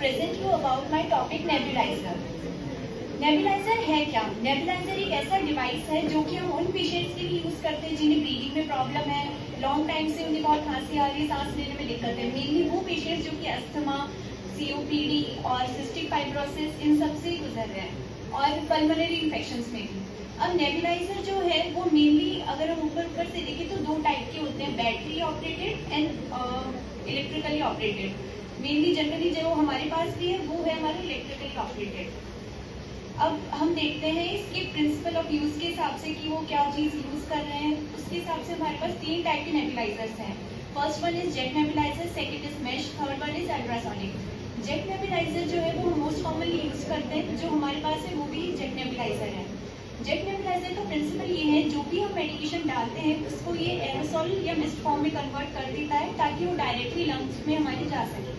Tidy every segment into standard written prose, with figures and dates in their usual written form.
present you about my topic nebulizer. Nebuliser है क्या? Nebuliser एक ऐसा डिवाइस है जो कि हम उन पेशेंट्स के लिए यूज करते हैं जिन्हें ब्रीदिंग में प्रॉब्लम है, लॉन्ग टाइम से उन्हें बहुत खांसी आ रही है, सांस लेने में दिक्कत है। मेनली वो पेशेंट्स जो कि अस्थमा, COPD और सिस्टिक फाइब्रोसिस इन सब से गुजर रहे हैं और पल्मोनरी इन्फेक्शंस में भी। अब नेबुलाइजर जो है वो मेनली अगर हम ऊपर से देखें तो दो टाइप के होते हैं, battery operated and electrically operated. Mainly generally जो हमारे पास भी है वो है हमारे इलेक्ट्रिकली ऑपरेटेड। अब हम देखते हैं इसके प्रिंसिपल ऑफ यूज के हिसाब से कि वो क्या चीज यूज कर रहे हैं। उसके हिसाब से हमारे पास 3 टाइप के नेबुलाइजर्स हैं। First one is jet nebuliser, second is mesh, third one is ultrasonic. Jet nebuliser जो है वो हम मोस्ट कॉमनली यूज करते हैं, जो हमारे पास है वो भी जेट नेबुलाइजर है। जेट नेबुलाइजर का प्रिंसिपल ये है, जो भी हम मेडिकेशन डालते हैं उसको ये एरोसॉल या मिस्ट फॉर्म में कन्वर्ट कर देता है ताकि वो डायरेक्टली लंग्स में हमारे जा सके।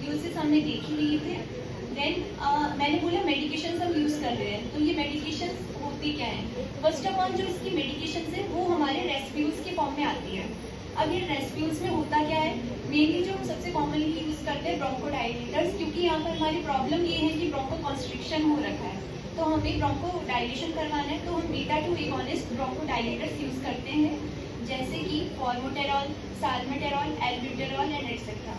ये उससे हमने देख ही लिए थे। देन मैंने बोला मेडिकेशन हम यूज कर रहे हैं, तो ये मेडिकेशन होती क्या है? फर्स्ट ऑफ ऑल जो इसकी मेडिकेशन है वो हमारे रेस्प्यूल्स के फॉर्म में आती है। अब ये रेस्प्यूल्स में होता क्या है? मेनली जो हम सबसे कॉमनली यूज करते हैं ब्रोंकोडाइलेटर्स, क्योंकि यहाँ पर हमारी प्रॉब्लम ये है कि ब्रोंको कॉन्स्ट्रिक्शन हो रखा है, तो हमें ब्रोंको डायलेशन करवाना है, तो हम बीटा 2 एगोनिस्ट ब्रोंकोडाइलेटर्स यूज करते हैं, जैसे कि formoterol, salmeterol, albuterol and etcetera.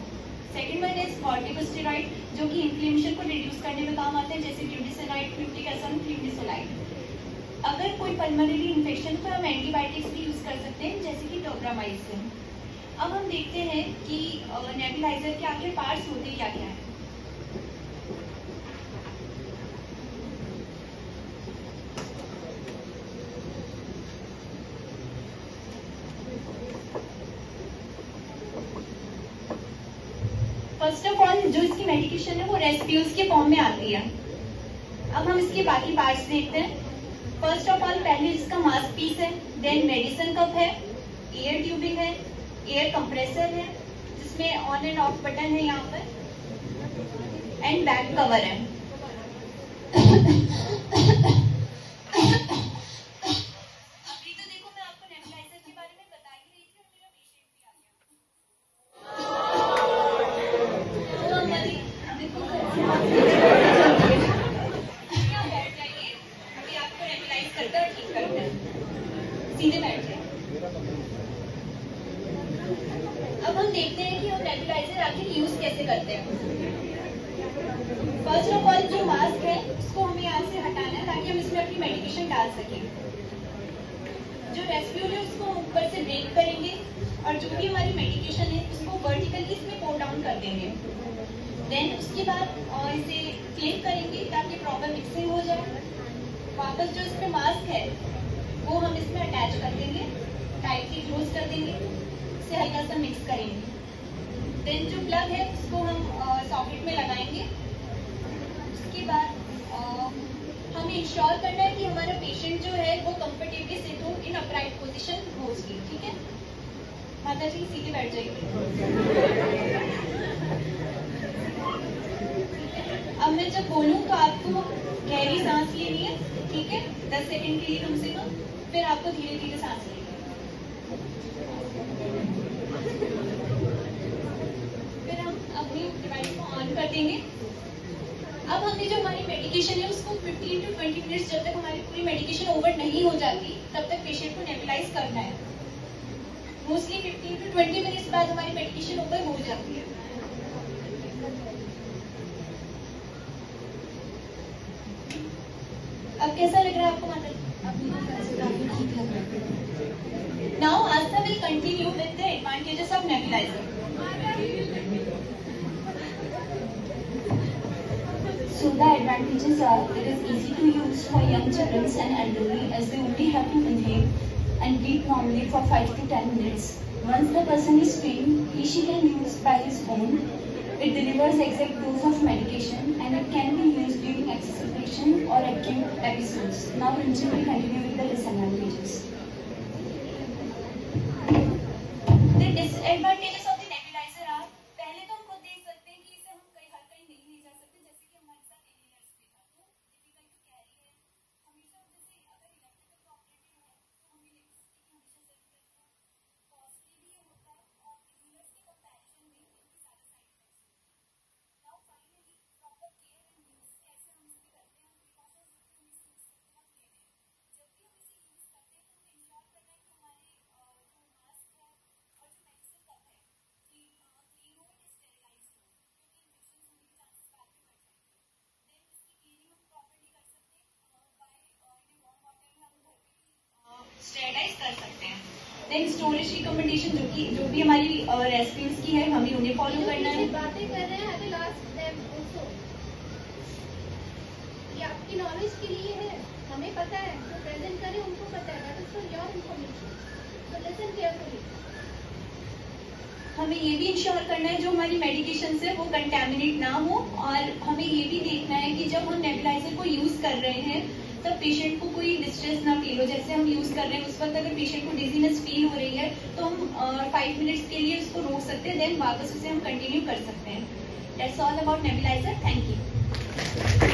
Second one is corticosteroid, जो कि इन्फ्लेमेशन को रिड्यूस करने में काम आते हैं, जैसे ब्यूटिसोनाइड, फ्यूटिक एसिड, फ्लूमिसोलाइड। अगर कोई पल्मोनरी इन्फेक्शन तो हम एंटीबायोटिक्स भी यूज कर सकते हैं, जैसे कि टोब्रामाइसिन। अब हम देखते हैं कि नेबुलाइजर के आखिर पार्ट्स होते क्या क्या है। फर्स्ट ऑफ ऑल जो इसकी मेडिकेशन है वो रेस्प्यूल्स के फॉर्म में आती है। अब हम इसके बाकी पार्ट्स देखते हैं। फर्स्ट ऑफ ऑल पहले इसका मास्क पीस है, देन मेडिसिन कप है, एयर ट्यूबिंग है, एयर कंप्रेसर है जिसमें ऑन एंड ऑफ बटन है यहाँ पर, एंड बैक कवर है। अभी तो देखो मैं आपको नेबुलाइजर के बारे में बता ही रही थी और मेरा पेशेंट भी आ गया। बैठ जाइए, अभी आपको नेबुलाइज करते हैं और ठीक करते हैं। सीधे बैठ जाइए। अब हम देखते हैं कि हम नेबुलाइजर आखिर यूज कैसे करते हैं। फर्स्ट ऑफ ऑल जो मास्क है उसको हमें यहाँ से हटाना है ताकि हम इसमें अपनी मेडिकेशन डाल सकें। जो रेस्प्यूल है उसको ऊपर से ब्रेक करेंगे और जो भी हमारी मेडिकेशन है उसको वर्टिकली इसमें पोर डाउन कर देंगे। देन उसके बाद इसे क्लिप करेंगे ताकि प्रॉपर मिक्सिंग हो जाए। वापस जो इसमें मास्क है वो हम इसमें अटैच कर देंगे, टाइटली क्लोज कर देंगे, इसे हल्का सा मिक्स करेंगे। देन जो प्लग है उसको हम सॉकेट में लगाएंगे। उसके बाद हमें इंश्योर करना है कि हमारा पेशेंट जो है वो कंफर्टेबली सिट हो इन अपराइट पोजीशन मोस्टली। ठीक है माता जी, सीधे बैठ जाइए। अब मैं जब बोलूं तो आपको गहरी सांस लेनी है, ठीक है, 10 सेकंड के लिए कम से कम, फिर आपको धीरे धीरे सांस लेनी है। फिर हम अपनी डिवाइस को ऑन कर देंगे। अब हमने जो हमारी मेडिकेशन है उसको 15 to 20 मिनट्स, जब तक हमारी पूरी मेडिकेशन ओवर नहीं हो जाती तब तक पेशेंट को नेबुलाइज करना है। मोस्टली 15 to 20 मिनट्स बाद हमारी मेडिकेशन ओवर हो जाती है। अब कैसा लग रहा है आपको माता? Now Aastha will continue with the advantages of nebuliser. So the advantages are, it is easy to use for young children and elderly, as they only have to inhale and breathe normally for 5 to 10 minutes. Once the person is trained, she can use by his own. It delivers exact dose of medication and it can be used during exacerbation or acute episodes. Now Ranjan will continue with the disadvantages. The disadvantages of the nebulizer are, पहले तो हम खुद देख सकते हैं कि इसे हम हर कहीं नहीं ले जा सकते, जैसे कि हमारे साथ इनहेलर्स भी था, तो डिफिकल्ट टू कैरी है। हमेशा जैसे अगर इलेक्ट्रिकल ऑपरेटेड है तो हमें इलेक्ट्रिसिटी की हमेशा जरूरत है, कॉस्टली भी होता है और इनहेलर्स के कंपैरिजन में इसके सारे साइड इफेक्ट्स होते हैं। देन स्टोरेज रिकमेंडेशन जो भी हमारी रेसिपीज की है हमें उन्हें फॉलो करना है। बातें कर रहे हैं, I will ask them also. ये आपकी नॉलेज के लिए है, हमें पता है, जो प्रेजेंट करें उनको पता है, that is for your information, so listen carefully. हमें ये भी इंश्योर करना है जो हमारी मेडिकेशन है वो कंटेमिनेट ना हो, और हमें ये भी देखना है कि जब हम नेबुलाइजर को यूज कर रहे हैं तब पेशेंट को कोई डिस्ट्रेस ना फील हो। जैसे हम यूज कर रहे हैं उस वक्त अगर पेशेंट को डिजीनेस फील हो रही है तो हम 5 मिनट्स के लिए उसको रोक सकते हैं, देन वापस उसे हम कंटिन्यू कर सकते हैं। That's all about nebuliser. Thank you.